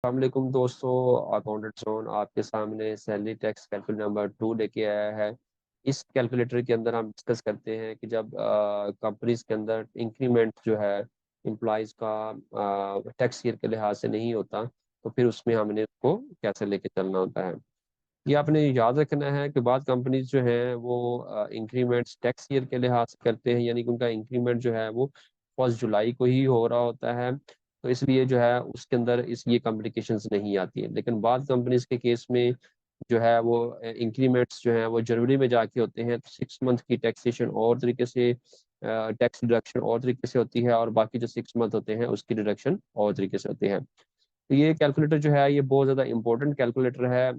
वालेकुम दोस्तों। Accountant zone आपके सामने सैलरी टैक्स कैलकुलेटर नंबर 2 लेके आया है। इस कैलकुलेटर के अंदर हम डिस्कस करते हैं कि जब कंपनीज के अंदर इंक्रीमेंट जो है एम्प्लॉयज का टैक्स ईयर के लिहाज से नहीं होता, तो फिर उसमें हमने उसको कैसे लेके चलना होता है। ये आपने याद रखना है कि बाद कंपनीज जो हैं वो इंक्रीमेंट्स टैक्स ईयर के लिहाज से करते हैं, यानी कि उनका इंक्रीमेंट जो है वो 1 जुलाई को ही हो रहा होता है। तो इसलिए जो है उसके अंदर इस ये कॉम्प्लिकेशंस नहीं आती है। लेकिन बाद कंपनीज के केस में जो है वो इंक्रीमेंट्स जो है वो जनवरी में जाके होते हैं, तो 6 मंथ की टैक्सेशन और तरीके से, टैक्स डिडक्शन और तरीके से होती है, और बाकी जो 6 मंथ होते हैं उसकी डिडक्शन और तरीके से होती है। तो ये कैलकुलेटर जो है ये बहुत ज़्यादा इंपॉर्टेंट कैलकुलेटर है,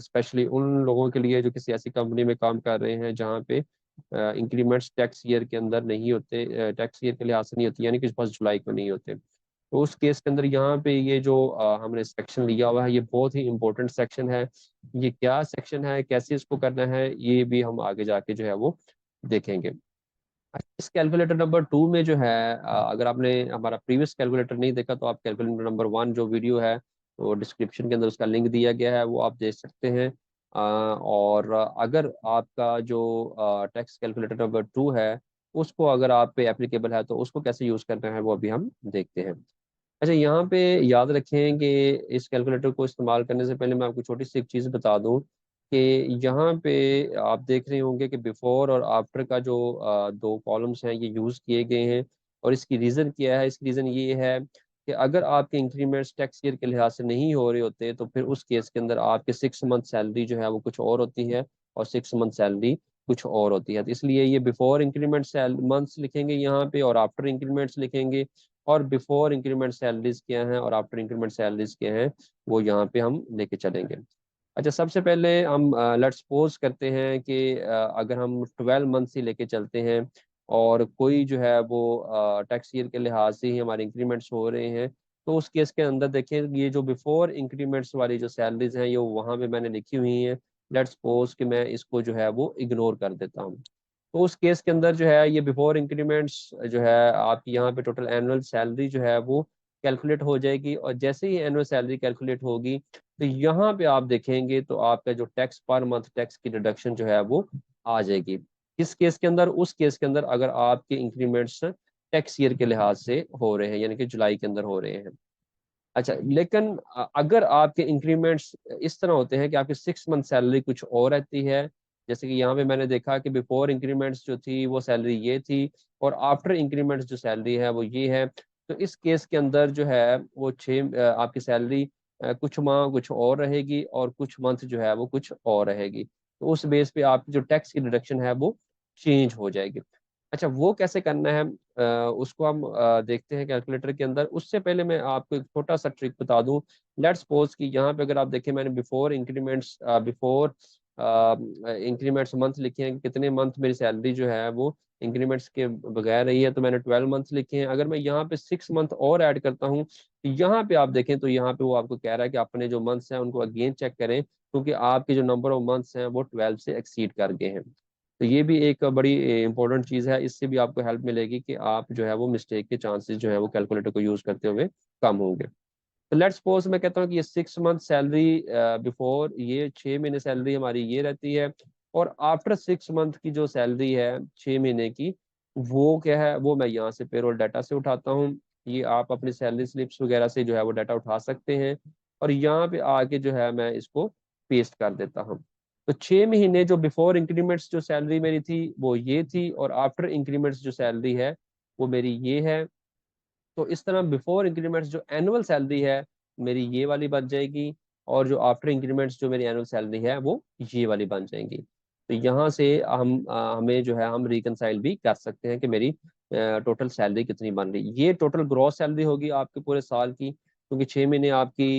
स्पेशली उन लोगों के लिए जो किसी ऐसी कंपनी में काम कर रहे हैं जहाँ पे इंक्रीमेंट्स टैक्स ईयर के अंदर नहीं होते, टैक्स ईयर के लिहाज से नहीं होती, यानी कि 1 जुलाई को नहीं होते। तो उस केस के अंदर यहाँ पे ये जो हमने सेक्शन लिया हुआ है ये बहुत ही इंपॉर्टेंट सेक्शन है। ये क्या सेक्शन है, कैसे इसको करना है, ये भी हम आगे जाके जो है वो देखेंगे। इस कैलकुलेटर नंबर 2 में जो है, अगर आपने हमारा प्रीवियस कैलकुलेटर नहीं देखा तो आप कैलकुलेटर नंबर 1 जो वीडियो है वो डिस्क्रिप्शन के अंदर उसका लिंक दिया गया है, वो आप देख सकते हैं। और अगर आपका जो टैक्स कैलकुलेटर नंबर 2 है उसको अगर आप पे एप्लीकेबल है तो उसको कैसे यूज करना है वो अभी हम देखते हैं। अच्छा, यहाँ पे याद रखें कि इस कैलकुलेटर को इस्तेमाल करने से पहले मैं आपको छोटी सी एक चीज़ बता दूं कि यहाँ पे आप देख रहे होंगे कि बिफोर और आफ्टर का जो 2 कॉलम्स हैं ये यूज़ किए गए हैं। और इसकी रीज़न क्या है? इसकी रीज़न ये है कि अगर आपके इंक्रीमेंट्स टैक्स ईयर के लिहाज से नहीं हो रहे होते तो फिर उस केस के अंदर आपके 6 मंथ सैलरी जो है वो कुछ और होती है, और 6 मंथ सैलरी कुछ और होती है। तो इसलिए ये बिफोर इंक्रीमेंट मंथ्स लिखेंगे यहाँ पे, और आफ्टर इंक्रीमेंट्स लिखेंगे। और बिफोर इंक्रीमेंट सैलरीज क्या हैं और आफ्टर इंक्रीमेंट सैलरीज क्या हैं वो यहाँ पे हम लेके चलेंगे। अच्छा, सबसे पहले हम लेट्स सपोज करते हैं कि अगर हम 12 मंथ ही लेके चलते हैं और कोई जो है वो टैक्स ईयर के लिहाज से ही हमारे इंक्रीमेंट्स हो रहे हैं, तो उस केस के अंदर देखिए ये जो बिफोर इंक्रीमेंट्स वाली जो सैलरीज हैं ये वहाँ पे मैंने लिखी हुई हैं। लेट्स सपोज कि मैं इसको जो है वो इग्नोर कर देता हूँ। तो उस केस के अंदर जो है ये बिफोर इंक्रीमेंट्स जो है आपकी यहाँ पे टोटल एनुअल सैलरी जो है वो कैलकुलेट हो जाएगी। और जैसे ही एनुअल सैलरी कैलकुलेट होगी तो यहाँ पे आप देखेंगे तो आपका जो टैक्स पर मंथ टैक्स की डिडक्शन जो है वो आ जाएगी। किस केस के अंदर? उस केस के अंदर अगर आपके इंक्रीमेंट्स टैक्स ईयर के लिहाज से हो रहे हैं, यानी कि जुलाई के अंदर हो रहे हैं। अच्छा, लेकिन अगर आपके इंक्रीमेंट्स इस तरह होते हैं कि आपकी 6 मंथ सैलरी कुछ और रहती है, जैसे कि यहाँ पे मैंने देखा कि बिफोर इंक्रीमेंट्स जो थी वो सैलरी ये थी, और आफ्टर इंक्रीमेंट्स जो सैलरी है वो ये है। तो इस केस के अंदर जो है वो आपकी सैलरी कुछ माह कुछ और रहेगी और कुछ मंथ जो है वो कुछ और रहेगी। तो उस बेस पे आपकी जो टैक्स की डिडक्शन है वो चेंज हो जाएगी। अच्छा, वो कैसे करना है उसको हम देखते हैं कैलकुलेटर के अंदर। उससे पहले मैं आपको एक छोटा सा ट्रिक बता दूं। लेट्स सपोज कि यहाँ पे अगर आप देखें मैंने बिफोर इंक्रीमेंट्स मंथ लिखे हैं कि कितने मंथ मेरी सैलरी जो है वो इंक्रीमेंट्स के बगैर रही है, तो मैंने 12 मंथ लिखे हैं। अगर मैं यहाँ पे 6 मंथ और ऐड करता हूँ तो यहाँ पे आप देखें तो यहाँ पे वो आपको कह रहा है कि अपने जो मंथ्स हैं उनको अगेन चेक करें, क्योंकि आपके जो नंबर ऑफ मंथ्स हैं वो 12 से एक्सीड कर गए हैं। तो ये भी एक बड़ी इंपॉर्टेंट चीज़ है, इससे भी आपको हेल्प मिलेगी कि आप जो है वो मिस्टेक के चांसेस जो है वो कैलकुलेटर को यूज करते हुए कम होंगे। तो लेट्स सपोज मैं कहता हूँ कि ये 6 मंथ सैलरी बिफोर, ये 6 महीने सैलरी हमारी ये रहती है, और आफ्टर 6 मंथ की जो सैलरी है 6 महीने की, वो क्या है वो मैं यहाँ से पेरोल डाटा से उठाता हूँ। ये आप अपनी सैलरी स्लिप्स वगैरह से जो है वो डाटा उठा सकते हैं, और यहाँ पे आके जो है मैं इसको पेस्ट कर देता हूँ। तो 6 महीने जो बिफोर इंक्रीमेंट्स जो सैलरी मेरी थी वो ये थी, और आफ्टर इंक्रीमेंट्स जो सैलरी है वो मेरी ये है। तो इस तरह बिफोर इंक्रीमेंट्स जो एनुअल सैलरी है मेरी ये वाली बन जाएगी, और जो आफ्टर इंक्रीमेंट्स जो मेरी एनुअल सैलरी है वो ये वाली बन जाएंगी। तो यहाँ से हमें जो है हम रिकनसाइल भी कर सकते हैं कि मेरी टोटल सैलरी कितनी बन रही। ये टोटल ग्रॉस सैलरी होगी आपके पूरे साल की, क्योंकि 6 महीने आपकी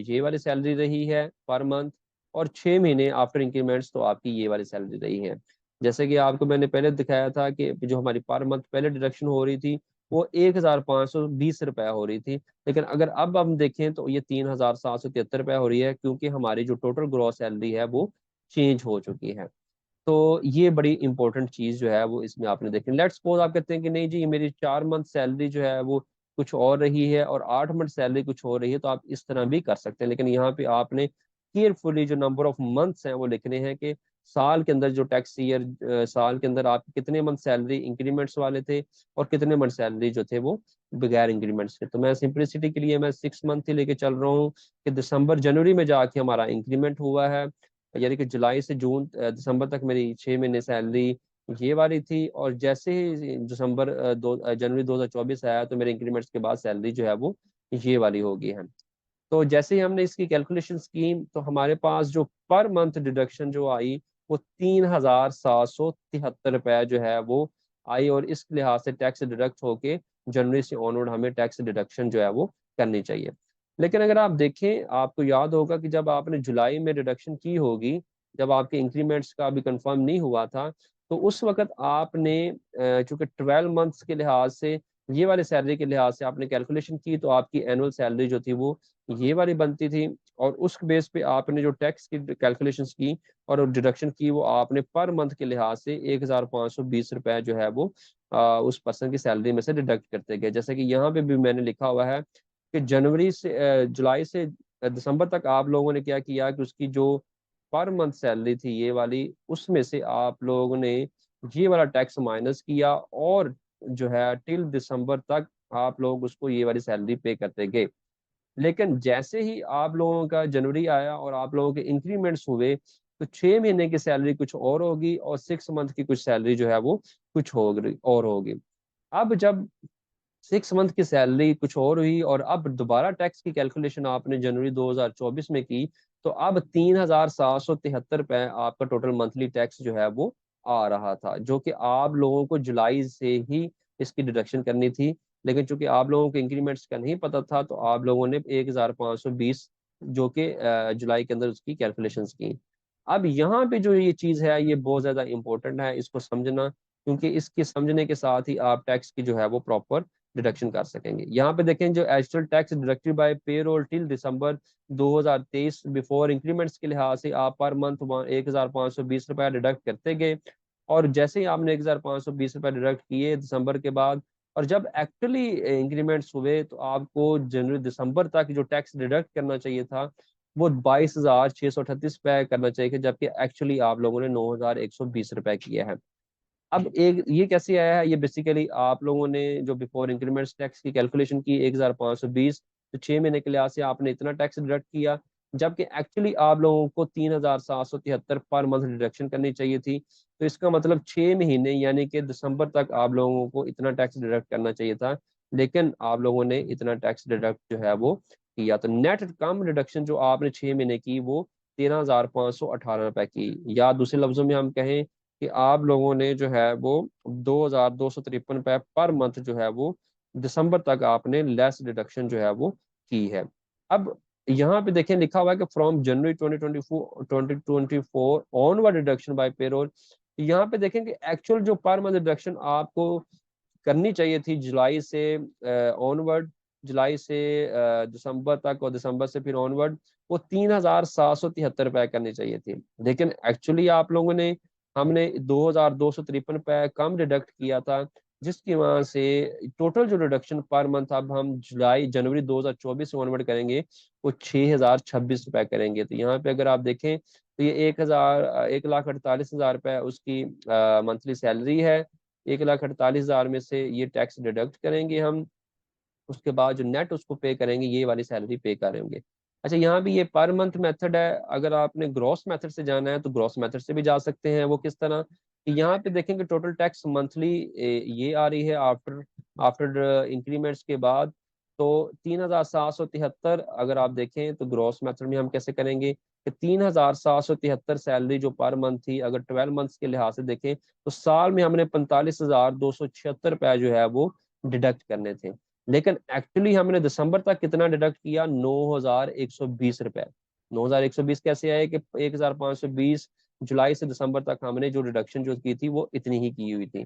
ये वाली सैलरी रही है पर मंथ, और 6 महीने आफ्टर इंक्रीमेंट्स तो आपकी ये वाली सैलरी रही है। जैसे कि आपको मैंने पहले दिखाया था कि जो हमारी पर मंथ पहले डिडक्शन हो रही थी वो 1,520 रुपया हो रही थी, लेकिन अगर अब हम देखें तो ये 3,773 रुपया हो रही है, क्योंकि हमारी जो टोटल ग्रॉस सैलरी है वो चेंज हो चुकी है। तो ये बड़ी इंपॉर्टेंट चीज जो है वो इसमें आपने देखी। लेट्स सपोज आप कहते हैं कि नहीं जी, मेरी 4 मंथ सैलरी जो है वो कुछ और रही है और 8 मंथ सैलरी कुछ और रही है, तो आप इस तरह भी कर सकते हैं। लेकिन यहाँ पे आपने केयरफुली जो नंबर ऑफ मंथ्स हैं वो लिखने हैं कि साल के अंदर जो टैक्स ईयर, साल के अंदर आपके कितने मंथ सैलरी इंक्रीमेंट्स वाले थे और कितने मंथ सैलरी जो थे वो बगैर इंक्रीमेंट्स के। तो मैं सिंपलिसिटी के लिए मैं 6 मंथ ही लेके चल रहा हूँ कि दिसंबर जनवरी में जाके हमारा इंक्रीमेंट हुआ है, यानी कि जुलाई से दिसंबर तक मेरी 6 महीने सैलरी ये वाली थी, और जैसे ही जनवरी 2024 आया तो मेरे इंक्रीमेंट्स के बाद सैलरी जो है वो ये वाली होगी है। तो जैसे ही हमने इसकी कैलकुलेशन की तो हमारे पास जो पर मंथ डिडक्शन जो आई वो 3773 रुपए जो है वो आई, और इस लिहाज से टैक्स डिडक्ट होके जनवरी से ऑनवर्ड हमें टैक्स डिडक्शन जो है वो करनी चाहिए। लेकिन अगर आप देखें, आपको याद होगा कि जब आपने जुलाई में डिडक्शन की होगी, जब आपके इंक्रीमेंट्स का अभी कंफर्म नहीं हुआ था, तो उस वक्त आपने चूंकि 12 मंथ्स के लिहाज से, ये वाले सैलरी के लिहाज से आपने कैलकुलेशन की, तो आपकी एनुअल सैलरी जो थी वो ये वाली बनती थी, और उस बेस पे आपने जो टैक्स की कैलकुलेशंस की और डिडक्शन की वो आपने पर मंथ के लिहाज से 1520 रुपए जो है वो उस पर्सन की सैलरी में से डिडक्ट करते गए। जैसे कि यहाँ पे भी मैंने लिखा हुआ है कि जुलाई से दिसंबर तक आप लोगों ने क्या किया कि उसकी जो पर मंथ सैलरी थी ये वाली, उसमें से आप लोगों ने ये वाला टैक्स माइनस किया, और जो है टिल दिसंबर तक आप लोग उसको ये वाली सैलरी पे करते गए। लेकिन जैसे ही आप लोगों का जनवरी आया और आप लोगों के इंक्रीमेंट्स हुए, तो 6 महीने की सैलरी कुछ और होगी और 6 मंथ की कुछ सैलरी जो है वो कुछ होगी। अब जब 6 मंथ की सैलरी कुछ और हुई और अब दोबारा टैक्स की कैलकुलेशन आपने जनवरी 2024 में की, तो अब 3773 रुपए आपका टोटल मंथली टैक्स जो है वो आ रहा था, जो कि आप लोगों को जुलाई से ही इसकी डिडक्शन करनी थी। लेकिन चूंकि आप लोगों को इंक्रीमेंट्स का नहीं पता था, तो आप लोगों ने 1520 जो कि जुलाई के अंदर उसकी कैलकुलेशंस की। अब यहाँ पे जो ये चीज है ये बहुत ज्यादा इंपॉर्टेंट है इसको समझना, क्योंकि इसके समझने के साथ ही आप टैक्स की जो है वो प्रॉपर डिडक्शन कर सकेंगे। यहाँ पे देखें, जो additional tax deducted by payroll till December 2023 before increments के लिहाज से आप पर मंथ 1520 रुपया डिडक्ट करते गए, और जैसे ही आपने 1520 रुपया डिडक्ट किए दिसंबर के बाद, और जब एक्चुअली इंक्रीमेंट्स हुए तो आपको जनवरी दिसंबर तक जो टैक्स डिडक्ट करना चाहिए था वो 22,638 रुपये करना चाहिए, जबकि एक्चुअली आप लोगों ने 9,120 रुपये किया है। अब एक ये कैसे आया है, ये बेसिकली आप लोगों ने जो बिफोर इंक्रीमेंट्स टैक्स की कैलकुलेशन की 1520, तो 6 महीने के लिहाज से आपने इतना टैक्स डिडक्ट किया, जबकि एक्चुअली आप लोगों को 3773 पर मंथ डिडक्शन करनी चाहिए थी। तो इसका मतलब 6 महीने यानी कि दिसंबर तक आप लोगों को इतना टैक्स डिडक्ट करना चाहिए था, लेकिन आप लोगों ने इतना टैक्स डिडक्ट जो है वो किया। तो नेट कम डिडक्शन जो आपने 6 महीने की वो 13,518 रुपए की, या दूसरे लफ्जों में हम कहें कि आप लोगों ने जो है वो 2,253 रुपये पर मंथ जो है वो दिसंबर तक आपने लेस डिडक्शन जो है वो की है। अब यहाँ पे देखें लिखा हुआ है कि from January 2024 onward deduction by payroll. यहाँ पे देखें कि एक्चुअल जो पर मंथ डिडक्शन आपको करनी चाहिए थी जुलाई से ऑनवर्ड, जुलाई से दिसंबर तक और दिसंबर से फिर ऑनवर्ड, वो 3,773 रुपये करनी चाहिए थी। लेकिन एक्चुअली आप लोगों ने हमने 2,253 रुपये कम डिडक्ट किया था, जिसकी वजह से टोटल जो डिडक्शन पर मंथ अब हम जनवरी 2024 से ऑनवर्ड करेंगे वो 6,026 रुपये करेंगे। तो यहाँ पे अगर आप देखें तो ये 1,48,000 रुपये उसकी मंथली सैलरी है। 1,48,000 में से ये टैक्स डिडक्ट करेंगे हम, उसके बाद जो नेट उसको पे करेंगे ये वाली सैलरी पे करेंगे। अच्छा, यहाँ भी ये पर मंथ मेथड है। अगर आपने ग्रॉस मेथड से जाना है तो ग्रॉस मेथड से भी जा सकते हैं। वो किस तरह कि यहाँ पे देखेंगे टोटल टैक्स मंथली ये आ रही है आफ्टर आफ्टर इंक्रीमेंट्स के बाद, तो 3,773 अगर आप देखें तो ग्रॉस मेथड में हम कैसे करेंगे कि 3,773 सैलरी जो पर मंथ थी, अगर 12 मंथ्स के लिहाज से देखें तो साल में हमने 45,276 रुपये जो है वो डिडक्ट करने थे। लेकिन एक्चुअली हमने दिसंबर तक कितना डिडक्ट किया, 9,120 रुपए। 9,120 कैसे आए कि 1,520 जुलाई से दिसंबर तक हमने जो डिडक्शन जो की थी वो इतनी ही की हुई थी,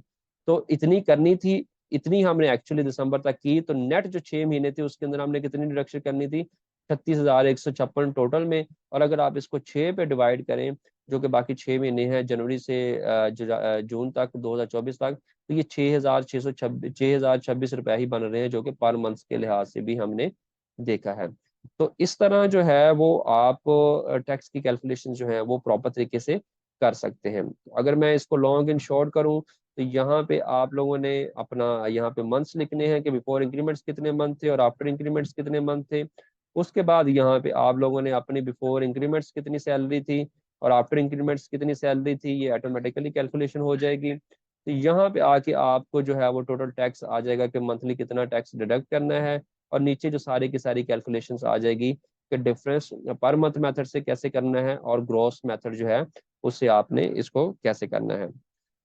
तो इतनी करनी थी, इतनी हमने एक्चुअली दिसंबर तक की। तो नेट जो 6 महीने थे उसके अंदर हमने कितनी डिडक्शन करनी थी, 36,156 टोटल में। और अगर आप इसको 6 पे डिवाइड करें, जो कि बाकी 6 महीने हैं, जनवरी से जून तक 2024 तक, तो ये 6,626 रुपए ही बन रहे हैं, जो कि पर मंथ के लिहाज से भी हमने देखा है। तो इस तरह जो है वो आप टैक्स की कैलकुलेशन जो है वो प्रॉपर तरीके से कर सकते हैं। अगर मैं इसको लॉन्ग इन शॉर्ट करूं, तो यहाँ पे आप लोगों ने अपना यहाँ पे मंथ्स लिखने हैं कि बिफोर इंक्रीमेंट्स कितने मंथ थे और आफ्टर इंक्रीमेंट्स कितने मंथ थे। उसके बाद यहाँ पे आप लोगों ने अपनी बिफोर इंक्रीमेंट्स कितनी सैलरी थी और आफ्टर इंक्रीमेंट्स कितनी सैलरी थी, ये ऑटोमेटिकली कैलकुलेशन हो जाएगी। तो यहाँ पे आके आपको जो है वो टोटल टैक्स आ जाएगा कि मंथली कितना टैक्स डिडक्ट करना है, और नीचे जो सारी की सारी कैलकुलेशंस आ जाएगी कि डिफरेंस पर मंथ मेथड से कैसे करना है और ग्रॉस मेथड जो है उससे आपने इसको कैसे करना है।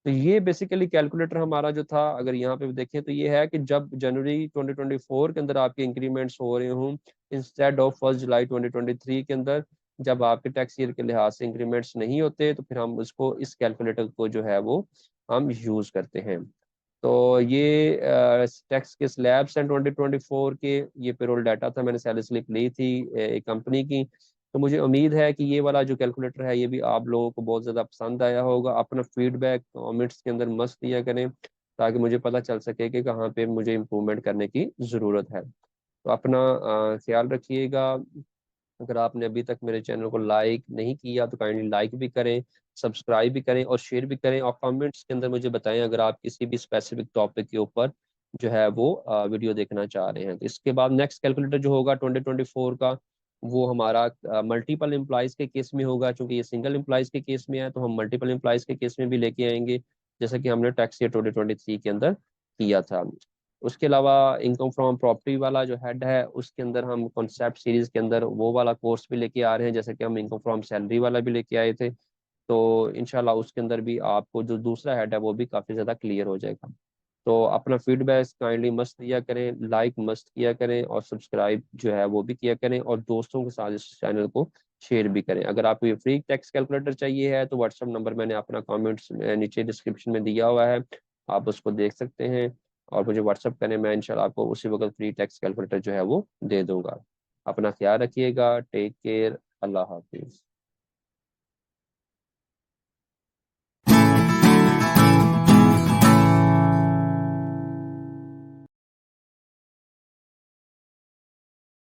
तो ये बेसिकली कैलकुलेटर हमारा जो था, अगर यहाँ पे देखें तो ये है कि जब जनवरी 2024 के अंदर आपके इंक्रीमेंट्स हो रहे हों इंस्टेड ऑफ 1 जुलाई 2023 के अंदर, जब आपके टैक्स ईयर के लिहाज से इंक्रीमेंट्स नहीं होते, तो फिर हम उसको इस कैलकुलेटर को जो है वो हम यूज करते हैं। तो ये टैक्स के स्लैब्स हैं 2024 के, ये पेरोल डाटा था, मैंने सैलरी स्लिप ली थी एक कंपनी की। तो मुझे उम्मीद है कि ये वाला जो कैलकुलेटर है ये भी आप लोगों को बहुत ज़्यादा पसंद आया होगा। अपना फीडबैक कमेंट्स के अंदर मस्त दिया करें, ताकि मुझे पता चल सके कि कहाँ पे मुझे इम्प्रूवमेंट करने की ज़रूरत है। तो अपना ख्याल रखिएगा। अगर आपने अभी तक मेरे चैनल को लाइक नहीं किया तो काइंडली लाइक भी करें, सब्सक्राइब भी करें और शेयर भी करें, और कमेंट्स के अंदर मुझे बताएं अगर आप किसी भी स्पेसिफिक टॉपिक के ऊपर जो है वो वीडियो देखना चाह रहे हैं। तो इसके बाद नेक्स्ट कैलकुलेटर जो होगा 2024 का, वो हमारा मल्टीपल एम्प्लॉयज़ के केस में होगा। चूंकि ये सिंगल एम्प्लॉयज़ के केस में है, तो हम मल्टीपल एम्प्लॉयज़ के केस में भी लेके आएंगे, जैसा कि हमने टैक्स ईयर 2023 के अंदर किया था। उसके अलावा इनकम फ्रॉम प्रॉपर्टी वाला जो हेड है, उसके अंदर हम कॉन्सेप्ट सीरीज के अंदर वो वाला कोर्स भी लेके आ रहे हैं, जैसे कि हम इनकम फ्रॉम सैलरी वाला भी लेके आए थे। तो इंशाल्लाह उसके अंदर भी आपको जो दूसरा हेड है वो भी काफ़ी ज़्यादा क्लियर हो जाएगा। तो अपना फीडबैक काइंडली मस्त दिया करें, लाइक मस्त किया करें, और सब्सक्राइब जो है वो भी किया करें, और दोस्तों के साथ इस चैनल को शेयर भी करें। अगर आपको ये फ्री टैक्स कैलकुलेटर चाहिए है तो व्हाट्सअप नंबर मैंने अपना कमेंट्स नीचे डिस्क्रिप्शन में दिया हुआ है, आप उसको देख सकते हैं और मुझे व्हाट्सअप करें। मैं इंशाल्लाह आपको उसी वक्त फ्री टैक्स कैलकुलेटर जो है वो दे दूंगा। अपना ख्याल रखिएगा, टेक केयर, अल्लाह हाफिज़।